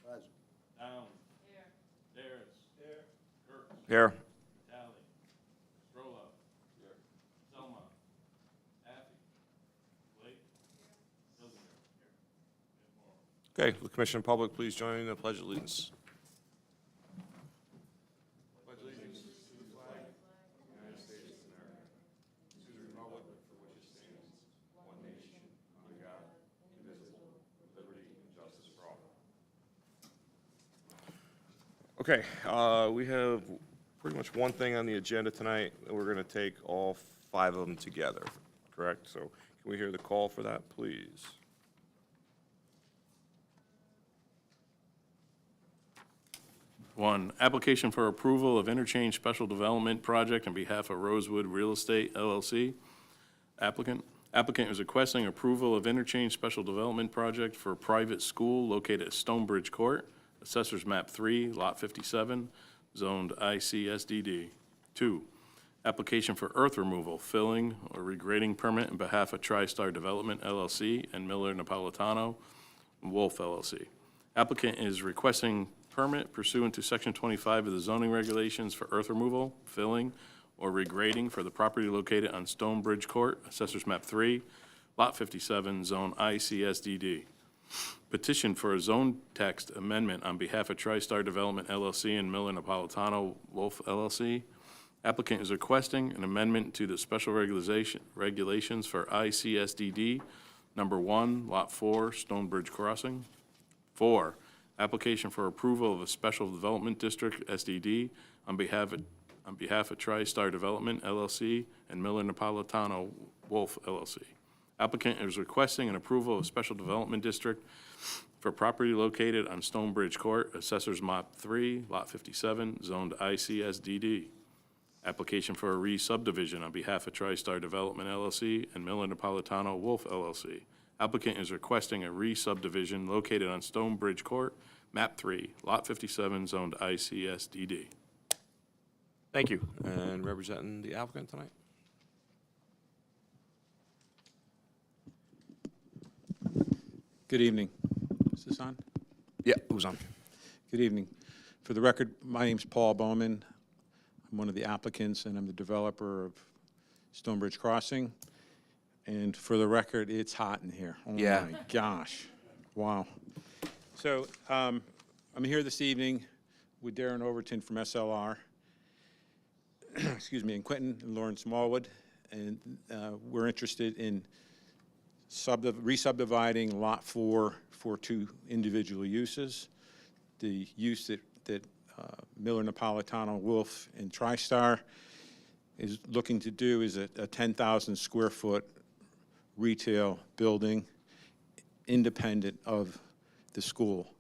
Present. Downs. Here. Harris. Here. Kurtz. Here. Talley. Roloff. Here. Selma. Affy. Blake. Hillinger. Here. Okay, the Commission and Public, please join me in the Pledge of Allegiance. Okay, we have pretty much one thing on the agenda tonight, and we're going to take all 5 of them together, correct? So can we hear the call for that, please? One, application for approval of interchange special development project on behalf of Rosewood Real Estate LLC. Applicant is requesting approval of interchange special development project for a private school located at Stonebridge Court, Assessors Map 3, Lot 57, zoned ICSDD. 2, application for earth removal, filling, or regrading permit on behalf of TriStar Development LLC and Miller Napolitano Wolf LLC. Applicant is requesting permit pursuant to Section 25 of the zoning regulations for earth removal, filling, or regrading for the property located on Stonebridge Court, Assessors Map 3, Lot 57, Zone ICSDD. Petition for a zone text amendment on behalf of TriStar Development LLC and Miller Napolitano Wolf LLC. Applicant is requesting an amendment to the special regulations for ICSDD number 1, Lot 4, Stonebridge Crossing. 4, application for approval of a special development district SDD on behalf of TriStar Development LLC and Miller Napolitano Wolf LLC. Applicant is requesting an approval of special development district for property located on Stonebridge Court, Assessors Map 3, Lot 57, zoned ICSDD. Application for a re-subdivision on behalf of TriStar Development LLC and Miller Napolitano Wolf LLC. Applicant is requesting a re-subdivision located on Stonebridge Court, Map 3, Lot 57, zoned ICSDD. Thank you. And representing the applicant tonight? Good evening. Is this on? Yeah, who's on? Good evening. For the record, my name's Paul Bowman. I'm one of the applicants, and I'm the developer of Stonebridge Crossing. And for the record, it's hot in here. Oh Yeah. my gosh. Wow. So I'm here this evening with Darren Overton from SLR, excuse me, and Quentin and Lauren Smallwood. And we're interested in re-subdividing Lot 4 for 2 individual uses. The use that Miller Napolitano Wolf and TriStar is looking to do is a 10,000 square foot retail building independent of the school.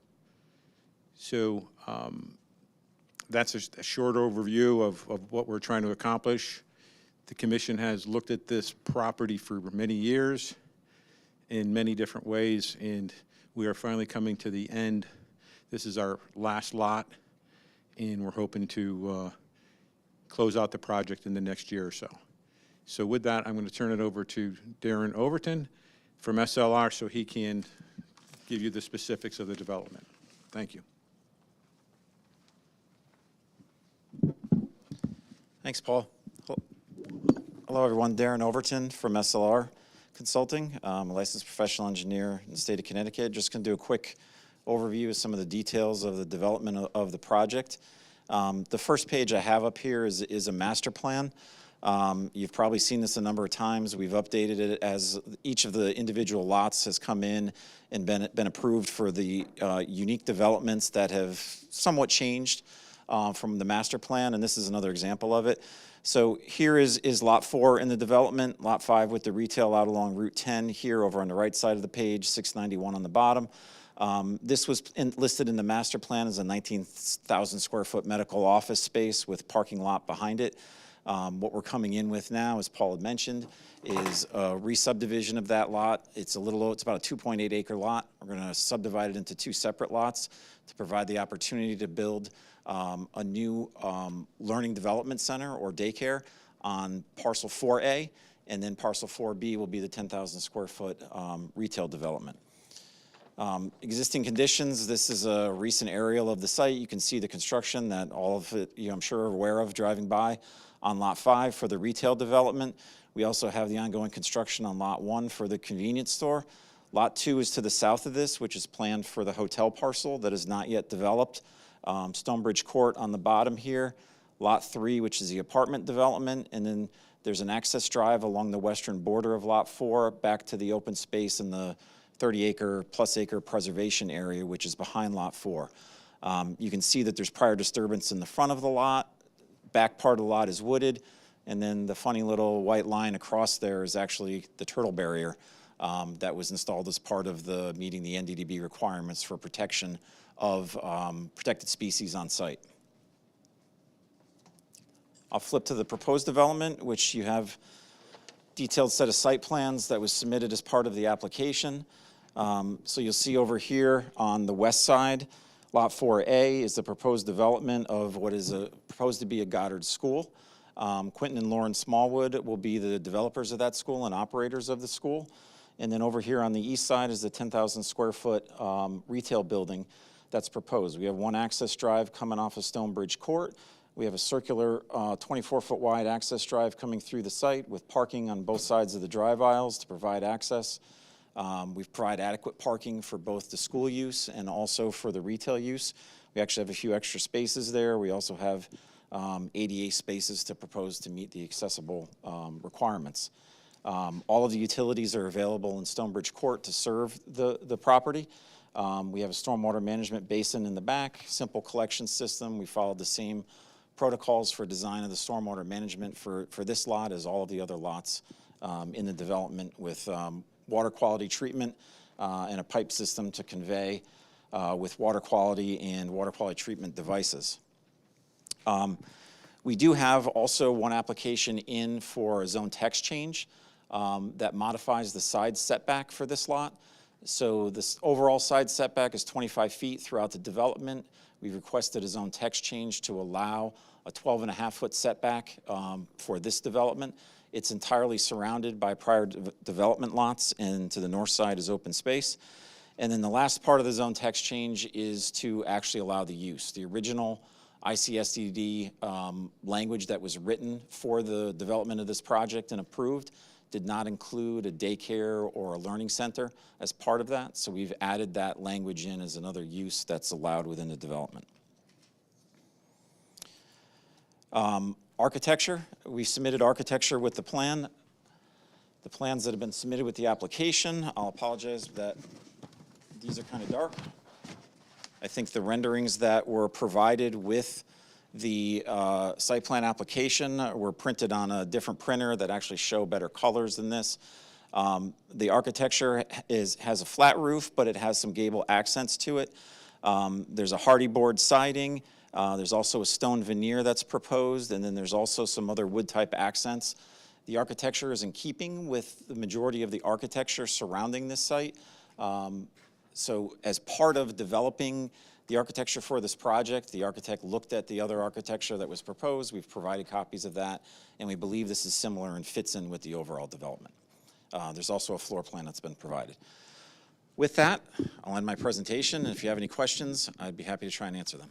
So that's a short overview of what we're trying to accomplish. The commission has looked at this property for many years in many different ways, and we are finally coming to the end. This is our last lot, and we're hoping to close out the project in the next year or so. So with that, I'm going to turn it over to Darren Overton from SLR so he can give you the specifics of the development. Thank you. Thanks, Paul. Hello, everyone. Darren Overton from SLR Consulting. I'm a licensed professional engineer in the state of Connecticut. Just going to do a quick overview of some of the details of the development of the project. The first page I have up here is a master plan. You've probably seen this a number of times. We've updated it as each of the individual lots has come in and been approved for the unique developments that have somewhat changed from the master plan, and this is another example of it. So here is Lot 4 in the development, Lot 5 with the retail out along Route 10 here over on the right side of the page, 691 on the bottom. This was listed in the master plan as a 19,000 square foot medical office space with parking lot behind it. What we're coming in with now, as Paul had mentioned, is a re-subdivision of that lot. It's about a 2.8 acre lot. We're going to subdivide it into 2 separate lots to provide the opportunity to build a new learning development center or daycare on parcel 4A, and then parcel 4B will be the 10,000 square foot retail development. Existing conditions, this is a recent aerial of the site. You can see the construction that all of it, I'm sure are aware of driving by on Lot 5 for the retail development. We also have the ongoing construction on Lot 1 for the convenience store. Lot 2 is to the south of this, which is planned for the hotel parcel that is not yet developed. Stonebridge Court on the bottom here. Lot 3, which is the apartment development, and then there's an access drive along the western border of Lot 4 back to the open space in the 30-acre plus acre preservation area, which is behind Lot 4. You can see that there's prior disturbance in the front of the lot. Back part of the lot is wooded, and then the funny little white line across there is actually the turtle barrier that was installed as part of the meeting the NDDB requirements for protection of protected species on site. I'll flip to the proposed development, which you have detailed set of site plans that was submitted as part of the application. So you'll see over here on the west side, Lot 4A is the proposed development of what is proposed to be a Goddard school. Quentin and Lauren Smallwood will be the developers of that school and operators of the school. And then over here on the east side is the 10,000 square foot retail building that's proposed. We have one access drive coming off of Stonebridge Court. We have a circular 24-foot wide access drive coming through the site with parking on both sides of the drive aisles to provide access. We've provided adequate parking for both the school use and also for the retail use. We actually have a few extra spaces there. We also have ADA spaces to propose to meet the accessible requirements. All of the utilities are available in Stonebridge Court to serve the property. We have a stormwater management basin in the back, simple collection system. We followed the same protocols for design of the stormwater management for this lot as all of the other lots in the development with water quality treatment and a pipe system to convey with water quality and water quality treatment devices. We do have also one application in for a zone text change that modifies the side setback for this lot. So this overall side setback is 25 feet throughout the development. We've requested a zone text change to allow a 12.5-foot setback for this development. It's entirely surrounded by prior development lots, and to the north side is open space. And then the last part of the zone text change is to actually allow the use. The original ICSDD language that was written for the development of this project and approved did not include a daycare or a learning center as part of that. So we've added that language in as another use that's allowed within the development. Architecture, we submitted architecture with the plan. The plans that have been submitted with the application, I'll apologize that these are kind of dark. I think the renderings that were provided with the site plan application were printed on a different printer that actually show better colors than this. The architecture has a flat roof, but it has some gable accents to it. There's a hardy board siding. There's also a stone veneer that's proposed, and then there's also some other wood type accents. The architecture is in keeping with the majority of the architecture surrounding this site. So as part of developing the architecture for this project, the architect looked at the other architecture that was proposed. We've provided copies of that, and we believe this is similar and fits in with the overall development. There's also a floor plan that's been provided. With that, I'll end my presentation, and if you have any questions, I'd be happy to try and answer them.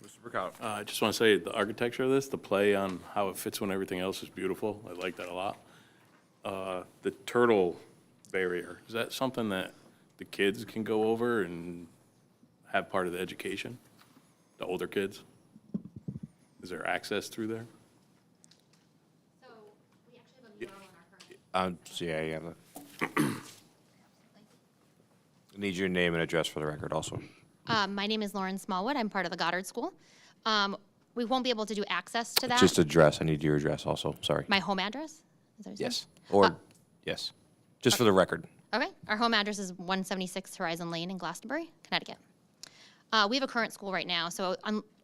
Mr. Burkow. I just want to say, the architecture of this, the play on how it fits when everything else is beautiful, I like that a lot. The turtle barrier, is that something that the kids can go over and have part of the education? The older kids? Is there access through there? So we actually have a mural in our current. Yeah, need your name and address for the record also. My name is Lauren Smallwood. I'm part of the Goddard School. We won't be able to do access to that. Just address, I need your address also, sorry. My home address? Is that what you said? Yes, or, yes, just for the record. Okay. Our home address is 176 Horizon Lane in Glastonbury, Connecticut. We have a current school right now, so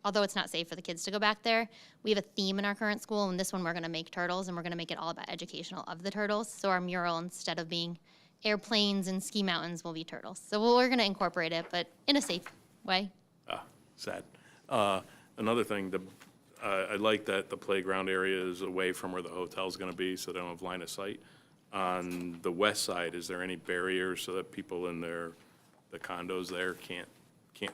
although it's not safe for the kids to go back there, we have a theme in our current school, and this one we're going to make turtles, and we're going to make it all about educational of the turtles. So our mural, instead of being airplanes and ski mountains, will be turtles. So we're going to incorporate it, but in a safe way. Sad. Another thing, I like that the playground area is away from where the hotel's going to be, so they don't have line of sight. On the west side, is there any barriers so that people in the condos there can't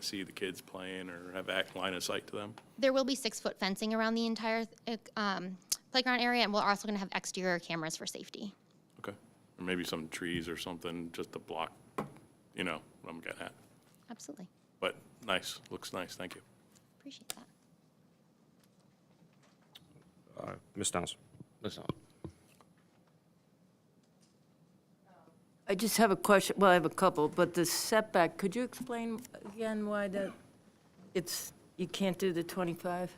see the kids playing or have line of sight to them? There will be 6-foot fencing around the entire playground area, and we're also going to have exterior cameras for safety. Okay. Or maybe some trees or something just to block, you know, what I'm getting at. Absolutely. But nice, looks nice, thank you. Appreciate that. Ms. Downs? I just have a question, well, I have a couple, but the setback, could you explain again why you can't do the 25?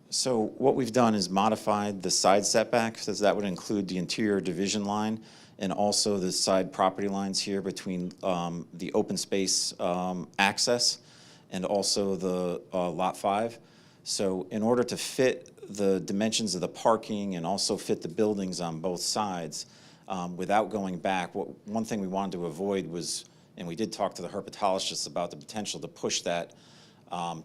So what we've done is modified the side setback, so that would include the interior division line and also the side property lines here between the open space access and also the Lot 5. So in order to fit the dimensions of the parking and also fit the buildings on both sides, without going back, one thing we wanted to avoid was, and we did talk to the herpetologists about the potential to push that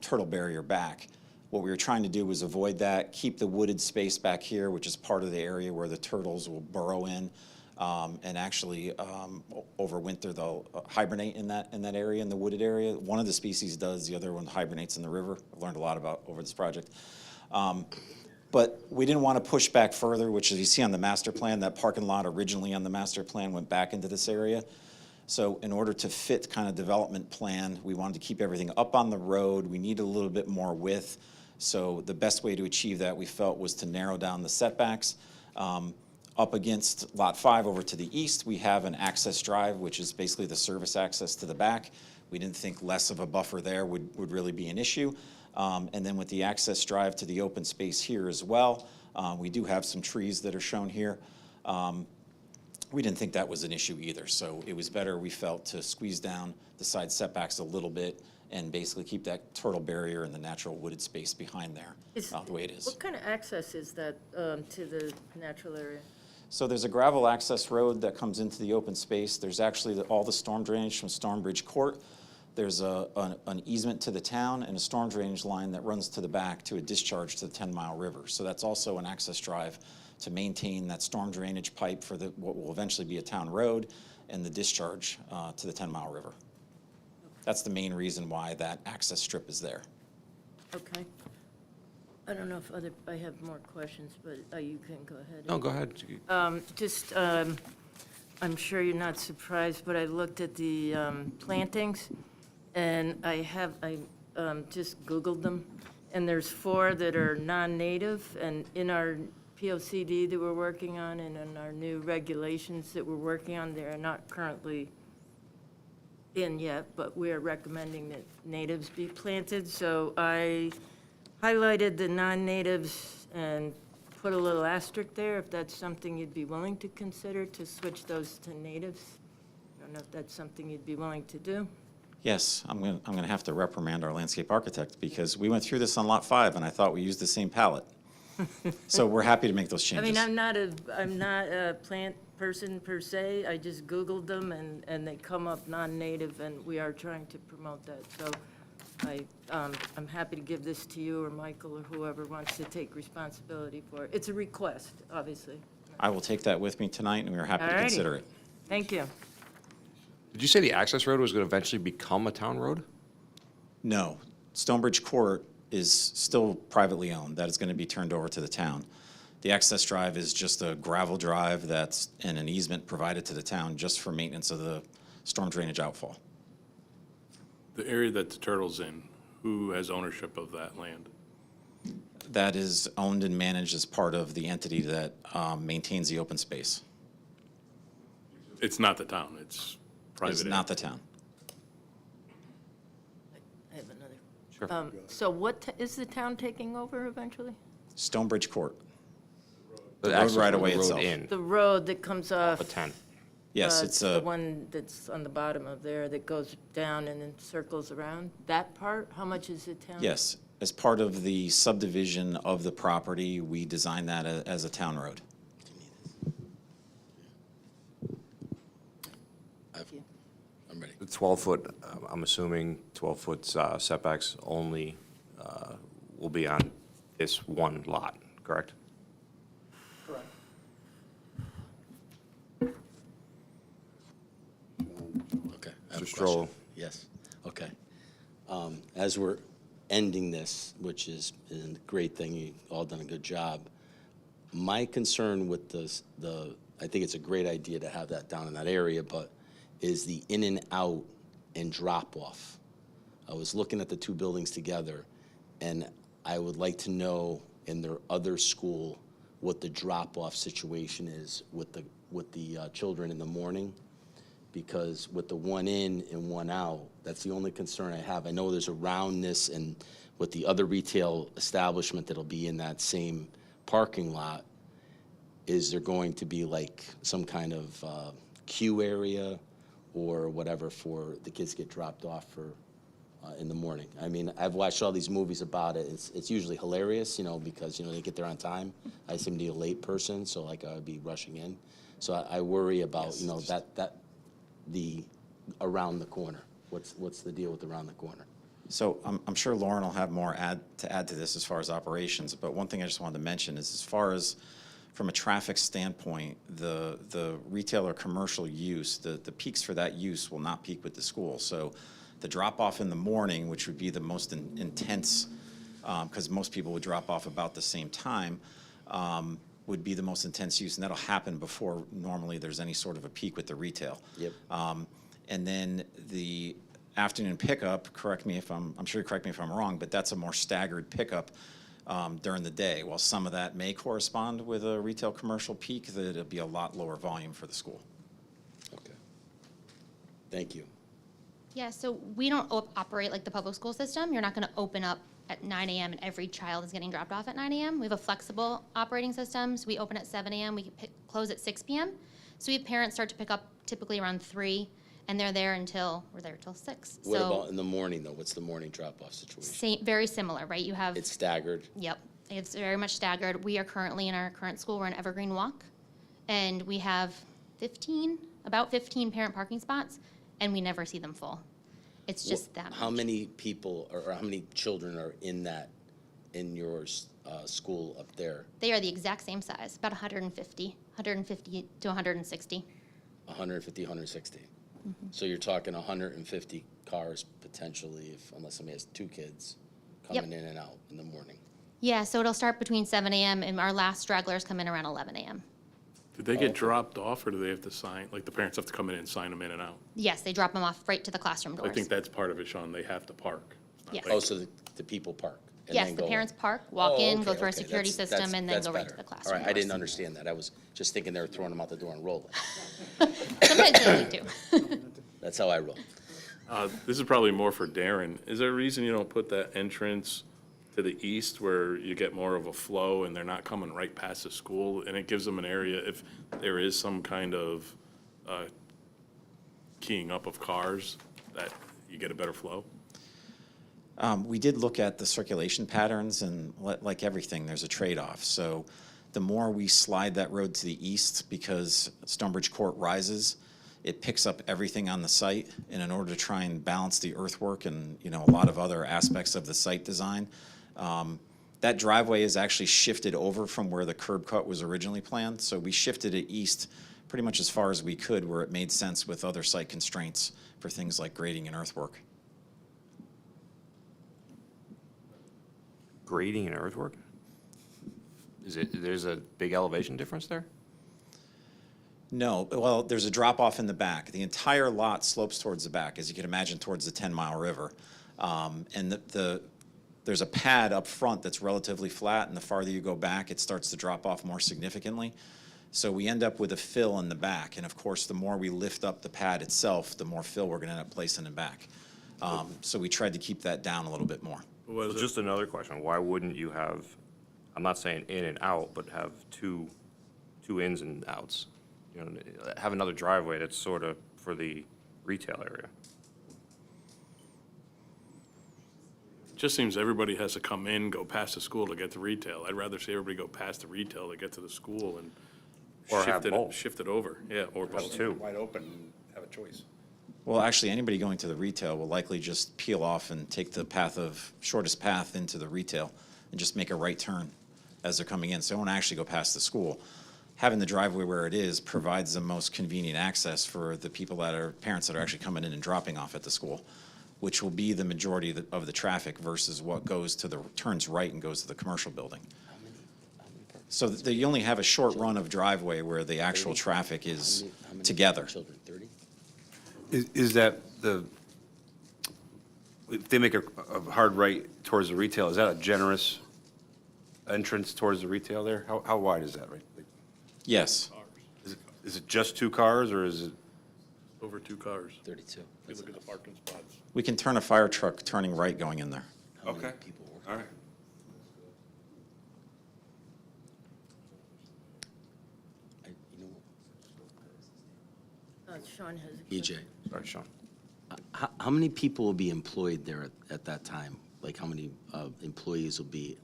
turtle barrier back. What we were trying to do was avoid that, keep the wooded space back here, which is part of the area where the turtles will burrow in, and actually overwinter. They'll hibernate in that area, in the wooded area. One of the species does, the other one hibernates in the river. I've learned a lot about over this project. But we didn't want to push back further, which as you see on the master plan, that parking lot originally on the master plan went back into this area. So in order to fit kind of development plan, we wanted to keep everything up on the road. We needed a little bit more width. So the best way to achieve that, we felt, was to narrow down the setbacks. Up against Lot 5 over to the east, we have an access drive, which is basically the service access to the back. We didn't think less of a buffer there would really be an issue. And then with the access drive to the open space here as well, we do have some trees that are shown here. We didn't think that was an issue either. So it was better, we felt, to squeeze down the side setbacks a little bit and basically keep that turtle barrier and the natural wooded space behind there, the way it is. What kind of access is that to the natural area? So there's a gravel access road that comes into the open space. There's actually all the storm drainage from Stormbridge Court. There's an easement to the town and a storm drainage line that runs to the back to a discharge to the 10 Mile River. So that's also an access drive to maintain that storm drainage pipe for what will eventually be a town road and the discharge to the 10 Mile River. That's the main reason why that access strip is there. Okay. I don't know if I have more questions, but you can go ahead. No, go ahead. I'm sure you're not surprised, but I looked at the plantings, and I just Googled them, and there's 4 that are non-native, and in our POCD that we're working on and in our new regulations that we're working on, they are not currently in yet, but we are recommending that natives be planted. So I highlighted the non-natives and put a little asterisk there, if that's something you'd be willing to consider, to switch those to natives. I don't know if that's something you'd be willing to do. Yes, I'm gonna have to reprimand our landscape architect because we went through this on Lot 5 and I thought we used the same palette. So we're happy to make those I changes. mean, I'm not a plant person per se, I just Googled them and they come up non-native, and we are trying to promote that. So I'm happy to give this to you or Michael or whoever wants to take responsibility for it. It's a request, obviously. I will take that with me tonight and we're happy to Alrighty. consider it. Thank you. Did you say the access road was going to eventually become a town road? No, Stonebridge Court is still privately owned. That is going to be turned over to the town. The access drive is just a gravel drive that's in an easement provided to the town just for maintenance of the storm drainage outfall. The area that the turtle's in, who has ownership of that land? That is owned and managed as part of the entity that maintains the open space. It's not the town, it's private. It's not the town. I have another. Sure. So is the town taking over eventually? Stonebridge Court. The road access right road, away the road itself. in, The road that comes off. a 10. Yes, it's The a, one that's on the bottom of there that goes down and then circles around. That part, how much is the town? yes, as part of the subdivision of the property, we designed that as a town road. I'm ready. The 12-foot, I'm assuming 12-foot setbacks only will be on this one lot, correct? Okay. I have a Mr. question. Strollo. Yes, okay. As we're ending this, which is a great thing, you've all done a good job. My concern with I think it's a great idea to have that down in that area, but is the in and out and drop off. I was looking at the two buildings together, and I would like to know in their other school what the drop-off situation is with the children in the morning. Because with the one in and one out, that's the only concern I have. I know there's a roundness, and with the other retail establishment that'll be in that same parking lot, is there going to be like some kind of queue area or whatever for the kids to get dropped off for in the morning? I mean, I've watched all these movies about it. It's usually hilarious, because, they get there on time. I seem to be a late person, so like I would be rushing in. So I worry about, the around the corner. What's the deal with around the corner? So I'm sure Lauren will have more to add to this as far as operations, but one thing I just wanted to mention is as far as from a traffic standpoint, the retail or commercial use, the peaks for that use will not peak with the school. So the drop-off in the morning, which would be the most intense, because most people would drop off about the same time, would be the most intense use, and that'll happen before normally there's any sort of a peak with the retail. Yep. And then the afternoon pickup, I'm sure you correct me if I'm wrong, but that's a more staggered pickup during the day. While some of that may correspond with a retail commercial peak, that it'll be a lot lower volume for the school. Okay. Thank you. Yeah, so we don't operate like the public school system. You're not going to open up at 9 a.m. and every child is getting dropped off at 9 a.m. We have a flexible operating system. So we open at 7 a.m., we close at 6 p.m. So we have parents start to pick up typically around 3, and we're there until 6. What So about in the morning, though? What's the morning drop-off situation? very similar, right? You have, It's staggered. yep, it's very much staggered. We are currently in our current school, we're in Evergreen Walk, and we have about 15 parent parking spots, and we never see them full. It's just that How much. many people or how many children are in your school up there? They are the exact same size, about 150 to 160. 150, 160. Mm-hmm. So you're talking 150 cars potentially, unless somebody has 2 kids Yep. coming in and out in the morning. Yeah, so it'll start between 7 a.m. and our last stragglers come in around 11 a.m. Did they get dropped off, or do they have to sign, like the parents have to come in and sign them in and out? Yes, they drop them off right to the classroom doors. I think that's part of it, Sean, they have to park. It's not Yes. like- Oh, so the people park and Yes, then the go parents in. park, walk Oh, in, okay, go through our okay. security system, and then That's go right to better. the classroom All right, I didn't doors. understand that. I was just thinking they were throwing them out the door and rolling. Sometimes they need to. That's how I roll. This is probably more for Darren. Is there a reason you don't put that entrance to the east where you get more of a flow and they're not coming right past the school? And it gives them an area, if there is some kind of keying up of cars, that you get a better flow? We did look at the circulation patterns, and like everything, there's a trade-off. So the more we slide that road to the east, because Stonebridge Court rises, it picks up everything on the site, and in order to try and balance the earthwork and, a lot of other aspects of the site design, that driveway is actually shifted over from where the curb cut was originally planned. So we shifted it east pretty much as far as we could, where it made sense with other site constraints for things like grading and earthwork. Grading and earthwork? There's a big elevation difference there? No, well, there's a drop-off in the back. The entire lot slopes towards the back, as you can imagine, towards the 10-mile river. And there's a pad up front that's relatively flat, and the farther you go back, it starts to drop off more significantly. So we end up with a fill in the back, and of course, the more we lift up the pad itself, the more fill we're gonna end up placing in back. So we tried to keep that down a little bit more. Was So it- just another question, why wouldn't you have, I'm not saying in and out, but have two ins and outs? Have another driveway that's sort of for the retail area. Just seems everybody has to come in, go past the school to get to retail. I'd rather see everybody go past the retail to get to the school and Or have both. shift it over, yeah, or Have both. two. Wide open and have a choice. Well, actually, anybody going to the retail will likely just peel off and take the shortest path into the retail and just make a right turn as they're coming in. So they won't actually go past the school. Having the driveway where it is provides the most convenient access for the parents that are actually coming in and dropping off at the school, which will be the majority of the traffic versus what turns right and goes to the commercial building. So you only have a short run of driveway where the actual traffic is How many together. Children, 30? Is that if they make a hard right towards the retail, is that a generous entrance towards the retail there? How wide is that, right? Yes. Is it just 2 cars, or is it? Over 2 cars. 32. If you look at the parking spots. We can turn a fire truck turning right going in there. How many Okay. people work? All right. You know, Sean has a EJ, Sorry, Sean. how many people will be employed there at that time? Like, how many employees will be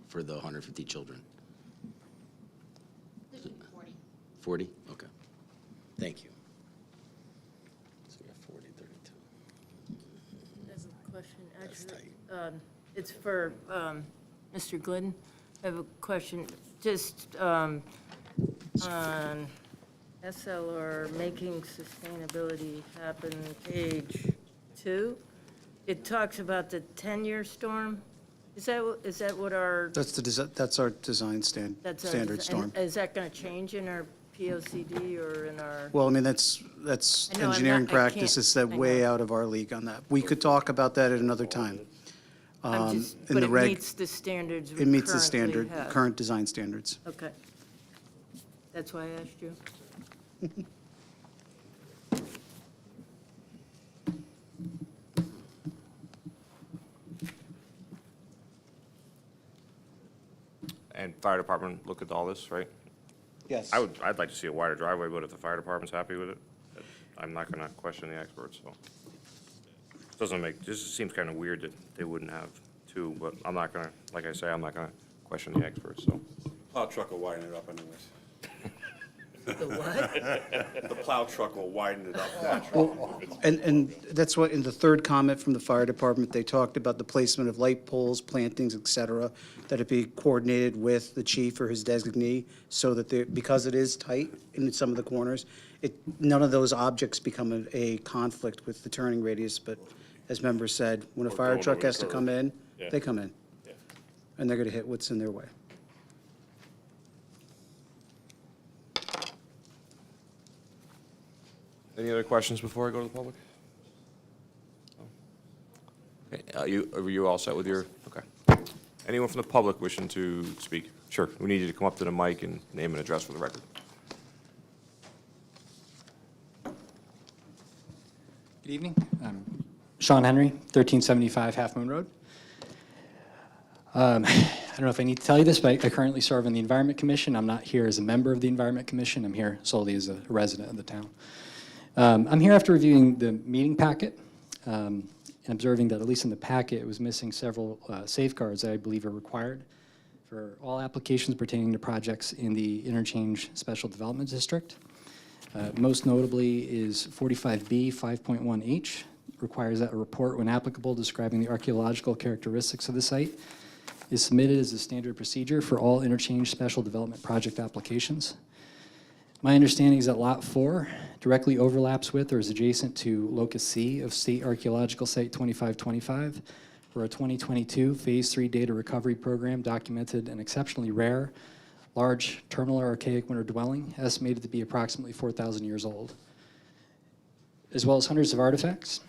for the 150 children? 40? Okay. Thank you. So we have 40, 32. I have a question, That's actually. It's for Mr. Glidden. I have a question, just on SLR, making sustainability happen, page 2. It talks about the 10-year storm. Is that what our, That's our design that's our standard storm. and is that going to change in our POCD or in our? Well, I mean, that's I know, I'm engineering not- I can't- practices that I way know. out of our league on that. We could talk about that at another time. I'm just, in but the it reg- meets the standards we It meets the currently standard, have. current design standards. Okay. That's why I asked you. And fire department look at all this, right? Yes. I'd like to see a wider driveway, but if the fire department's happy with it, I'm not gonna question the experts, so. This seems kind of weird that they wouldn't have 2, but I'm not gonna, like I say, I'm not gonna question the experts, so. Plow truck will widen it up anyways. The what? The plow truck will widen it up naturally. And that's what, in the third comment from the fire department, they talked about the placement of light poles, plantings, et cetera, that it be coordinated with the chief or his designee, so that because it is tight in some of the corners, none of those objects become a conflict with the turning radius, but as members said, when a Or fire going truck over the has to come curb. in, Yeah. they come in. Yeah. And they're gonna hit what's in their way. Any other questions before I go to the public? Okay, are you all set with your, okay. Anyone from the public wishing to speak? Sure, we need you to come up to the mic and name and address for the record. Good evening. I'm Sean Henry, 1375 Half Moon Road. I don't know if I need to tell you this, but I currently serve on the Environment Commission. I'm not here as a member of the Environment Commission. I'm here solely as a resident of the town. I'm here after reviewing the meeting packet and observing that, at least in the packet, it was missing several safeguards that I believe are required for all applications pertaining to projects in the Interchange Special Development District. Most notably is 45B 5.1H, requires that a report, when applicable, describing the archaeological characteristics of the site is submitted as a standard procedure for all interchange special development project applications. My understanding is that Lot 4 directly overlaps with or is adjacent to Locus C of State Archaeological Site 2525, where a 2022 Phase 3 data recovery program documented an exceptionally rare, large terminal archaic winter dwelling, estimated to be approximately 4,000 years old, as well as hundreds of artifacts.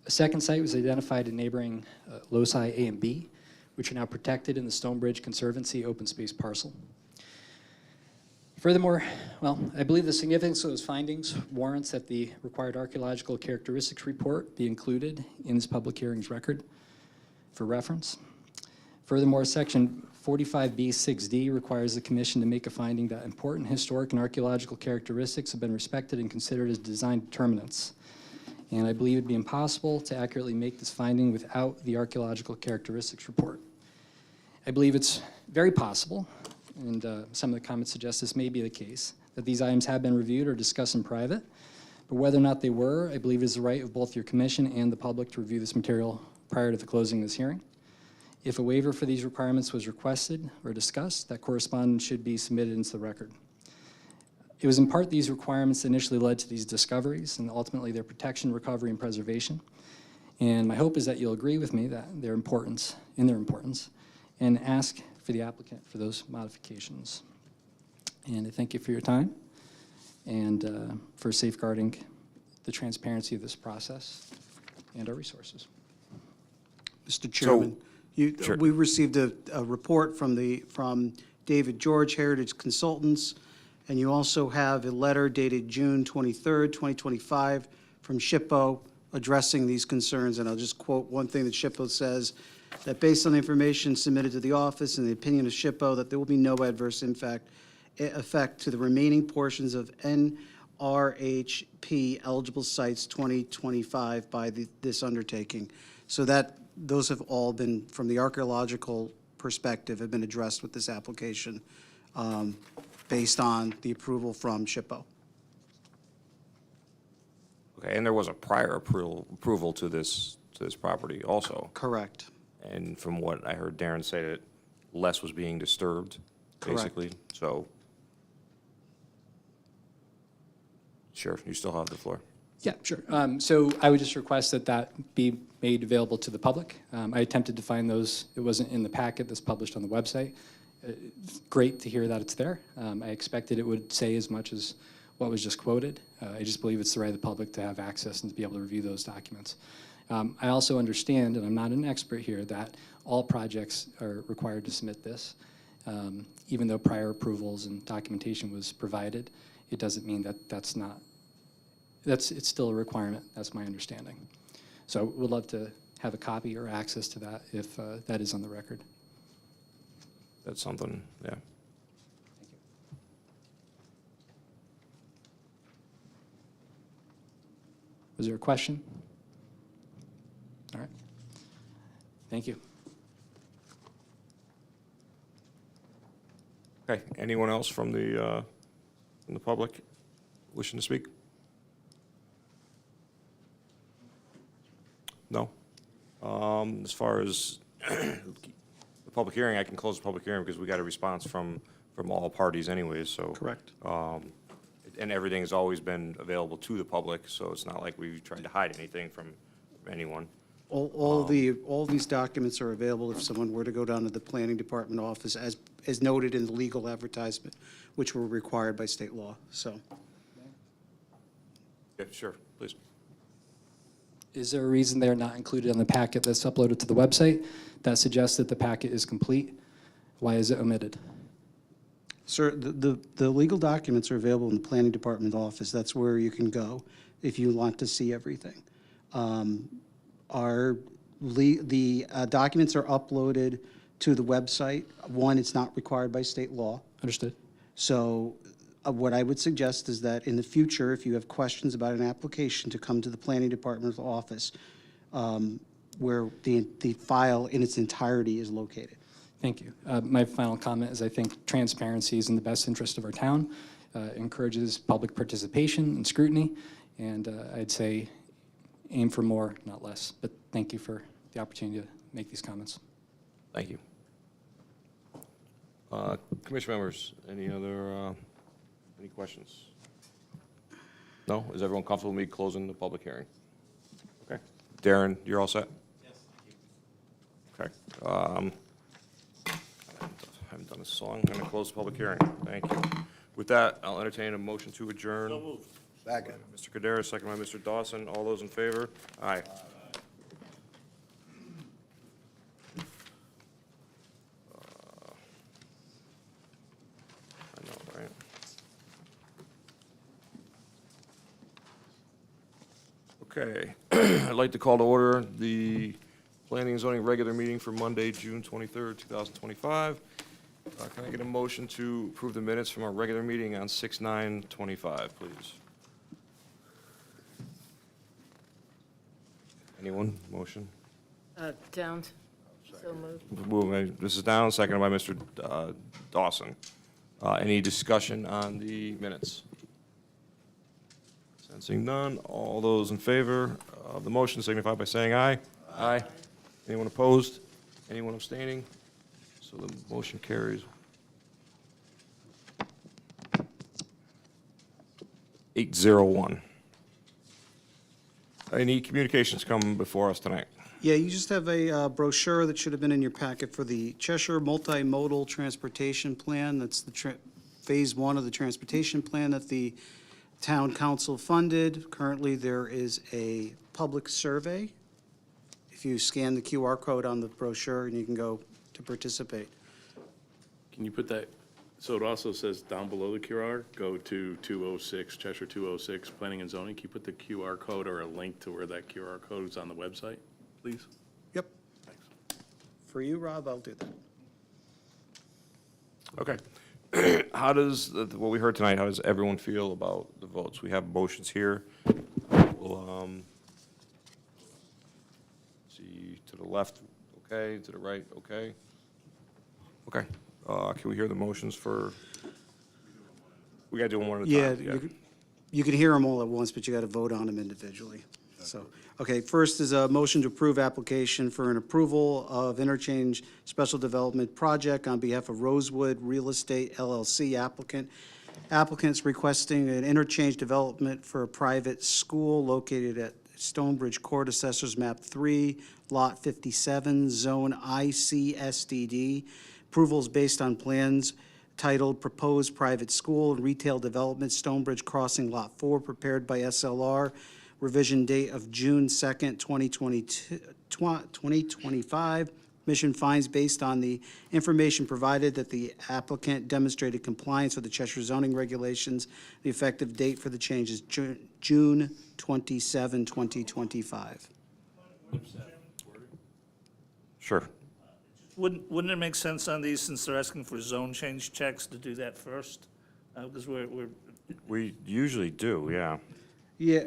A second site was identified in neighboring loci A and B, which are now protected in the Stonebridge Conservancy open space parcel. Furthermore, well, I believe the significance of those findings warrants that the required archaeological characteristics report be included in this public hearing's record for reference. Furthermore, Section 45B6D requires the Commission to make a finding that important historic and archaeological characteristics have been respected and considered as design determinants. And I believe it'd be impossible to accurately make this finding without the archaeological characteristics report. I believe it's very possible, and some of the comments suggest this may be the case, that these items have been reviewed or discussed in private But whether or not they were, I believe it is the right of both your commission and the public to review this material prior to the closing of this hearing. If a waiver for these requirements was requested or discussed, that correspondence should be submitted into the record. It was in part these requirements that initially led to these discoveries and ultimately their protection, recovery, and preservation. And my hope is that you'll agree with me that their importance, and ask for the applicant for those modifications. And I thank you for your time and for safeguarding the transparency of this process and our resources. Mr. Chairman, Sure. we received a report from David George, Heritage Consultants, and you also have a letter dated June 23rd, 2025, from SHPO addressing these concerns, and I'll just quote one thing that SHPO says, that based on the information submitted to the office and the opinion of SHPO, that there will be no adverse effect to the remaining portions of NRHP eligible sites 2025 by this undertaking. So those have all been, from the archaeological perspective, have been addressed with this application based on the approval from SHPO. Okay, and there was a prior approval to this property also. Correct. And from what I heard Darren say, that less was being disturbed, Correct. basically. So, sure, you still have the floor. Yeah, sure. So I would just request that that be made available to the public. I attempted to find those. It wasn't in the packet that's published on the website. Great to hear that it's there. I expected it would say as much as what was just quoted. I just believe it's the right of the public to have access and to be able to review those documents. I also understand, and I'm not an expert here, that all projects are required to submit this. Even though prior approvals and documentation was provided, it doesn't mean that it's still a requirement. That's my understanding. So we'd love to have a copy or access to that if that is on the record. That's something, yeah. Was there a question? All right. Thank you. Okay, anyone else from the public wishing to speak? No? As far as the public hearing, I can close the public hearing because we got a response from all parties anyways, so. Correct. And everything has always been available to the public, so it's not like we've tried to hide anything from anyone. All these documents are available if someone were to go down to the planning department office, as noted in the legal advertisement, which were required by state law, so. Yeah, sure, please. Is there a reason they're not included on the packet that's uploaded to the website that suggests that the packet is complete? Why is it omitted? Sir, the legal documents are available in the planning department office. That's where you can go if you want to see everything. The documents are uploaded to the website. One, it's not required by state law. Understood. So what I would suggest is that in the future, if you have questions about an application, to come to the planning department office where the file in its entirety is located. Thank you. My final comment is I think transparency is in the best interest of our town, encourages public participation and scrutiny, and I'd say aim for more, not less. But thank you for the opportunity to make these comments. Thank you. Commission members, any questions? No? Is everyone comfortable with me closing the public hearing? Okay. Darren, you're all set? Yes, thank you. Okay. I haven't done this song. I'm going to close the public hearing. Thank you. With that, I'll entertain a motion to adjourn. So moved. Second. Mr. Cordero, second by Mr. Dawson. All those in favor? Aye. I know, right? Okay. I'd like to call to order the Planning and Zoning regular meeting for Monday, June 23rd, 2025. Can I get a motion to approve the minutes from our regular meeting on 6/9/25, please? Anyone? Motion? Downs, so moved. Moved by Mrs. Downs, seconded by Mr. Dawson. Any discussion on the minutes? Sensing none, all those in favor of the motion signify by saying aye. Aye. Anyone opposed? Anyone abstaining? So the motion carries. 801. Any communications come before us tonight? Yeah, you just have a brochure that should have been in your packet for the Cheshire Multimodal Transportation Plan. That's the Phase 1 of the transportation plan that the town council funded. Currently, there is a public survey. If you scan the QR code on the brochure, and you can go to participate. Can you put that, so it also says down below the QR, go to 206, Cheshire 206, Planning and Zoning. Can you put the QR code or a link to where that QR code is on the website, please? Yep. Thanks. For you, Rob, I'll do that. Okay. How does, what we heard tonight, how does everyone feel about the votes? We have motions here. We'll, see, to the left, okay, to the right, okay? Okay. Can we hear the motions for, we gotta do them one at a Yeah, time. you can hear them all at once, but you got to vote on them individually. So, okay, first is a motion to approve application for an approval of interchange special development project on behalf of Rosewood Real Estate LLC applicant. Applicants requesting an interchange development for a private school located at Stonebridge Court, Assessors Map 3, Lot 57, Zone ICSDD. Approvals based on plans titled Proposed Private School and Retail Development, Stonebridge Crossing Lot 4, prepared by SLR. Revision date of June 2nd, 2025. Commission finds based on the information provided that the applicant demonstrated compliance with the Cheshire zoning regulations. The effective date for the change is June 27, 2025. Sure. Wouldn't it make sense on these, since they're asking for zone change checks, to do that first? Because We usually do, yeah. Yeah,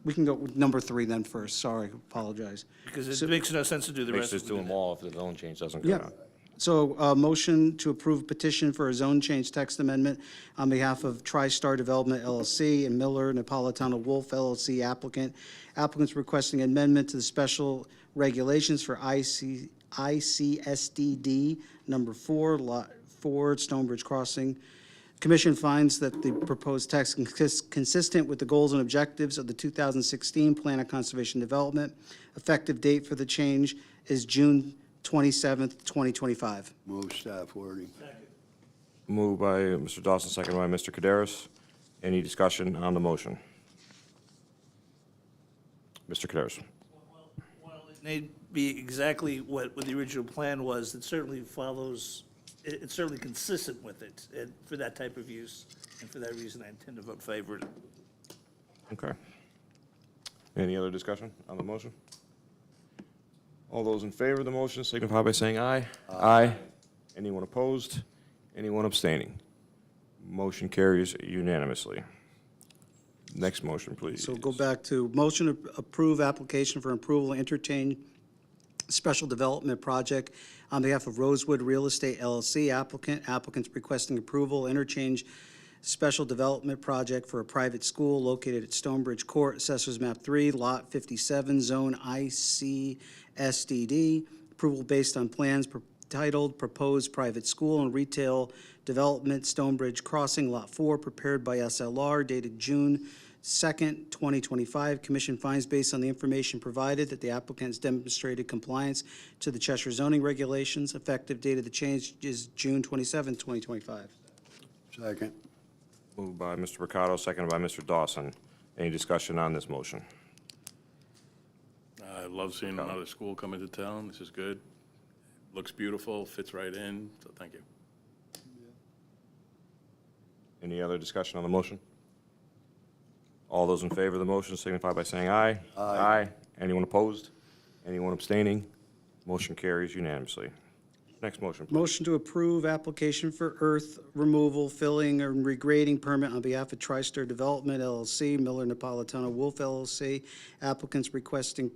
we can go with number 3 then first. Sorry, apologize. because it makes no sense to do the Makes rest. us do them all if the zone change doesn't go Yeah. down. So, motion to approve petition for a zone change text amendment on behalf of TriStar Development LLC and Miller Napolitano Wolf LLC applicant. Applicants requesting amendment to the special regulations for ICSDD number 4, Lot 4, Stonebridge Crossing. Commission finds that the proposed text is consistent with the goals and objectives of the 2016 Plan of Conservation Development. Effective date for the change is June 27th, 2025. Move staff wording. Moved by Mr. Dawson, second by Mr. Kaderis. Any discussion on the motion? Mr. Kaderis. Well, it may be exactly what the original plan was. It certainly follows, it's certainly consistent with it, and for that type of use. And for that reason, I intend to vote favor. Okay. Any other discussion on the motion? All those in favor of the motion signify by saying aye. Aye. Anyone opposed? Anyone abstaining? Motion carries unanimously. Next motion, please. So go back to motion to approve application for approval entertain special development project on behalf of Rosewood Real Estate LLC applicant. Applicants requesting approval, interchange special development project for a private school located at Stonebridge Court, Assessors Map 3, Lot 57, Zone ICSDD. Approval based on plans titled Proposed Private School and Retail Development, Stonebridge Crossing, Lot 4, prepared by SLR, dated June 2nd, 2025. Commission finds based on the information provided that the applicant has demonstrated compliance to the Cheshire zoning regulations. Effective date of the change is June 27th, 2025. Second. Moved by Mr. Mercado, seconded by Mr. Dawson. Any discussion on this motion? I love seeing another school come into town. This is good. Looks beautiful, fits right in, so thank you. Any other discussion on the motion? All those in favor of the motion signify by saying aye. Aye. Anyone opposed? Anyone abstaining? Motion carries unanimously. Next motion, please. Motion to approve application for earth removal, filling, and regrading permit on behalf of TriStar Development LLC, Miller Napolitano Wolf LLC. Applicants requesting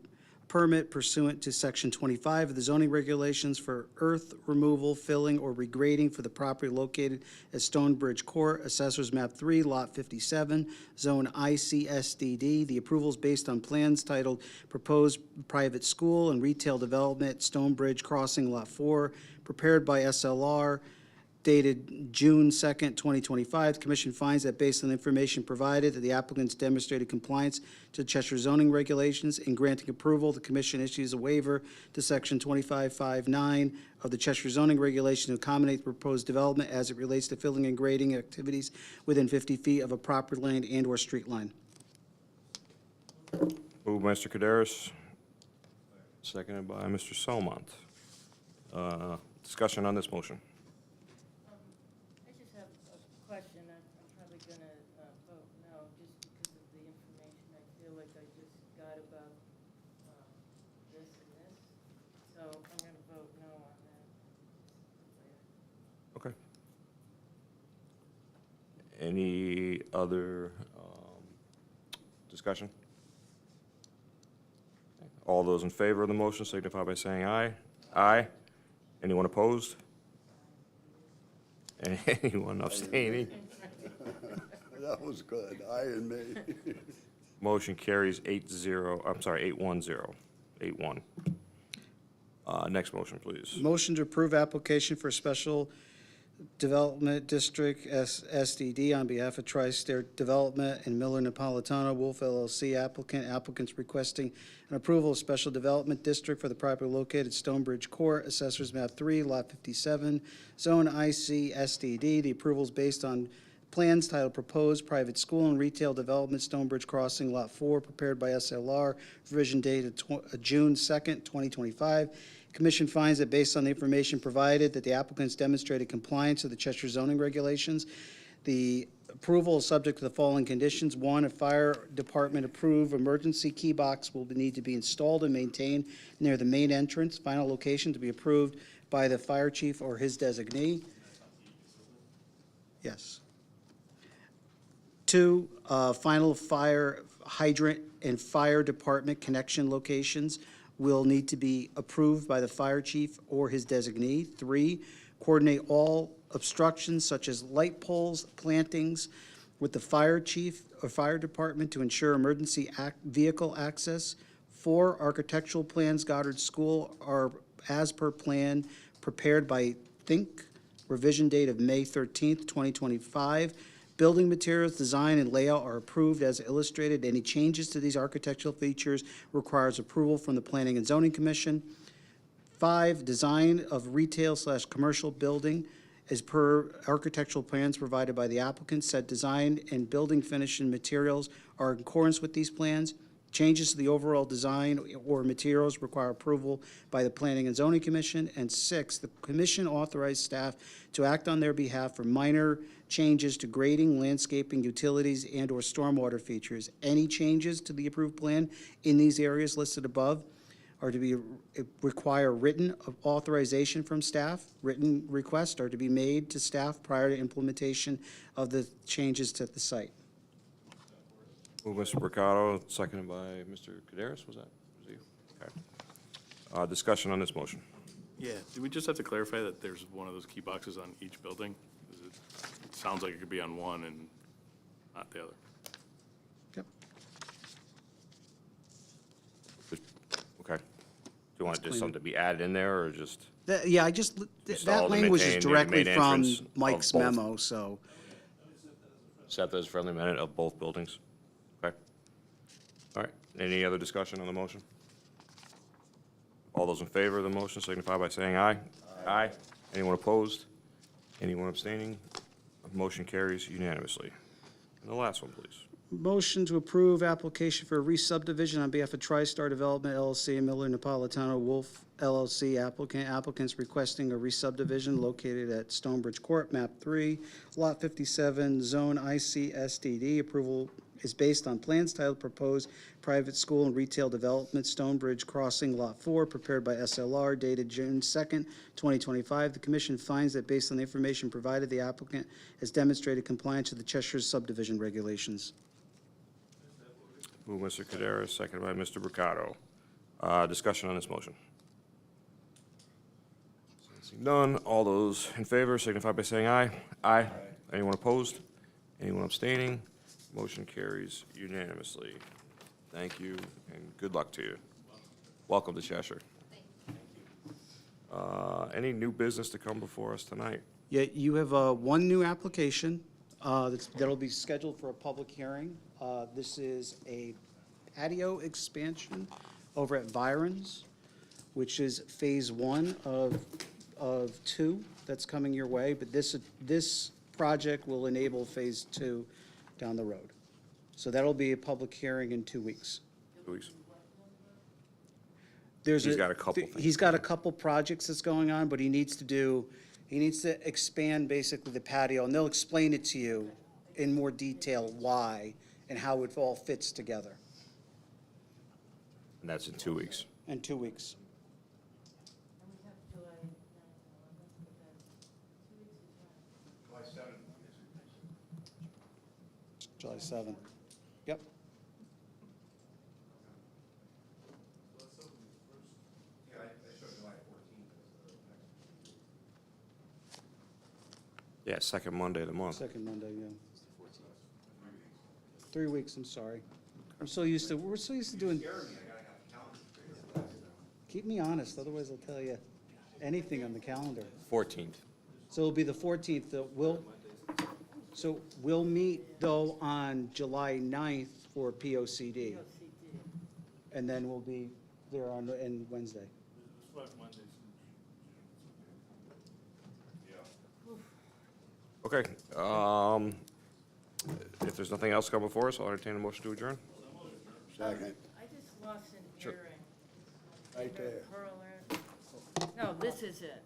permit pursuant to Section 25 of the zoning regulations for earth removal, filling, or regrading for the property located at Stonebridge Court, Assessors Map 3, Lot 57, Zone ICSDD. The approval is based on plans titled Proposed Private School and Retail Development at Stonebridge Crossing, Lot 4, prepared by SLR, dated June 2nd, 2025. The commission finds that based on the information provided, that the applicants demonstrated compliance to Cheshire zoning regulations. In granting approval, the commission issues a waiver to Section 2559 of the Cheshire zoning regulation to accommodate the proposed development as it relates to filling and grading activities within 50 feet of a property line and/or street line. Moved by Mr. Kaderis, seconded by Mr. Selmont. Discussion on this motion. I just have a question. I'm probably going to vote no, just because of the information I feel like I just got about this and this. So I'm going to vote no on that. Okay. Any other discussion? All those in favor of the motion signify by saying aye. Aye. Anyone opposed? Anyone abstaining? That was good. I and me. Motion carries 8-0, I'm sorry, 8-1-0, 8-1. Next motion, please. Motion to approve application for special development district SDD on behalf of Tri-State Development and Miller Napolitano Wolf LLC applicant. Applicants requesting an approval of special development district for the property located Stonebridge Court, Assessors Map 3, Lot 57, Zone IC SDD. The approval is based on plans titled Proposed Private School and Retail Development, Stonebridge Crossing, Lot 4, prepared by SLR, revision dated June 2nd, 2025. Commission finds that based on the information provided, that the applicants demonstrated compliance with the Cheshire zoning regulations. The approval is subject to the following conditions. One, a fire department approved emergency key box will need to be installed and maintained near the main entrance. Final location to be approved by the fire chief or his designee. Yes. Two, final fire hydrant and fire department connection locations will need to be approved by the fire chief or his designee. Three, coordinate all obstructions such as light poles, plantings with the fire chief or fire department to ensure emergency vehicle access. Four, architectural plans Goddard School are as per plan prepared by Think, revision date of May 13th, 2025. Building materials, design, and layout are approved as illustrated. Any changes to these architectural features requires approval from the Planning and Zoning Commission. 5, design of retail/commercial building as per architectural plans provided by the applicant. Said design and building finish and materials are in accordance with these plans. Changes to the overall design or materials require approval by the Planning and Zoning Commission. And 6, the commission authorized staff to act on their behalf for minor changes to grading, landscaping, utilities, and/or stormwater features. Any changes to the approved plan in these areas listed above are to be, require written authorization from staff. Written requests are to be made to staff prior to implementation of the changes to the site. Move Mr. Mercado, seconded by Mr. Kaderis, was that? Was you? Okay. Discussion on this motion. Yeah, do we just have to clarify that there's one of those key boxes on each building? 'Cause it sounds like it could be on one and not the other. Yep. Okay. Do you want just something to be added in there, or just? Yeah, I just, that Installed and language is maintained near the directly main from entrance of Mike's both. memo, so. Accept as friendly amendment of both buildings? Okay. All right. Any other discussion on the motion? All those in favor of the motion signify by saying aye. Aye. Anyone opposed? Anyone abstaining? Motion carries unanimously. And the last one, please. Motion to approve application for a re-subdivision on behalf of TriStar Development LLC and Miller Napolitano Wolf LLC applicant. Applicants requesting a re-subdivision located at Stonebridge Court, map 3, lot 57, zone ICSDD. Approval is based on plans titled Proposed Private School and Retail Development, Stonebridge Crossing, Lot 4, prepared by SLR, dated June 2nd, 2025. The commission finds that based on the information provided, the applicant has demonstrated compliance with the Cheshire subdivision regulations. Move Mr. Kaderis, seconded by Mr. Mercado. Discussion on this motion. Seeing none, all those in favor signify by saying aye. Aye. Anyone opposed? Anyone abstaining? Motion carries unanimously. Thank you, and good luck to you. Welcome to Cheshire. Any new business to come before us tonight? Yeah, you have one new application that'll be scheduled for a public hearing. This is a patio expansion over at Virons, which is Phase 1 of 2 that's coming your way. But this project will enable Phase 2 down the road. So that'll be a public hearing in 2 weeks. 2 weeks. He's got a couple things. He's got a couple projects that's going on, but he needs to expand basically the patio, and they'll explain it to you in more detail why and how it all fits together And that's in 2 weeks. in 2 weeks. July 7th. Yep. Yeah, second Monday of the month. Second Monday, yeah. 3 weeks, I'm sorry. We're so used to doing. Keep me honest, otherwise I'll tell you anything on the calendar. 14th. So it'll be the 14th that we'll meet though on July 9th for POCD. And then we'll be there on Wednesday. Okay, if there's nothing else coming before us, I'll entertain a motion to adjourn. Second, I just lost an Sure. earring. right there. Pearl earring. No, this is it.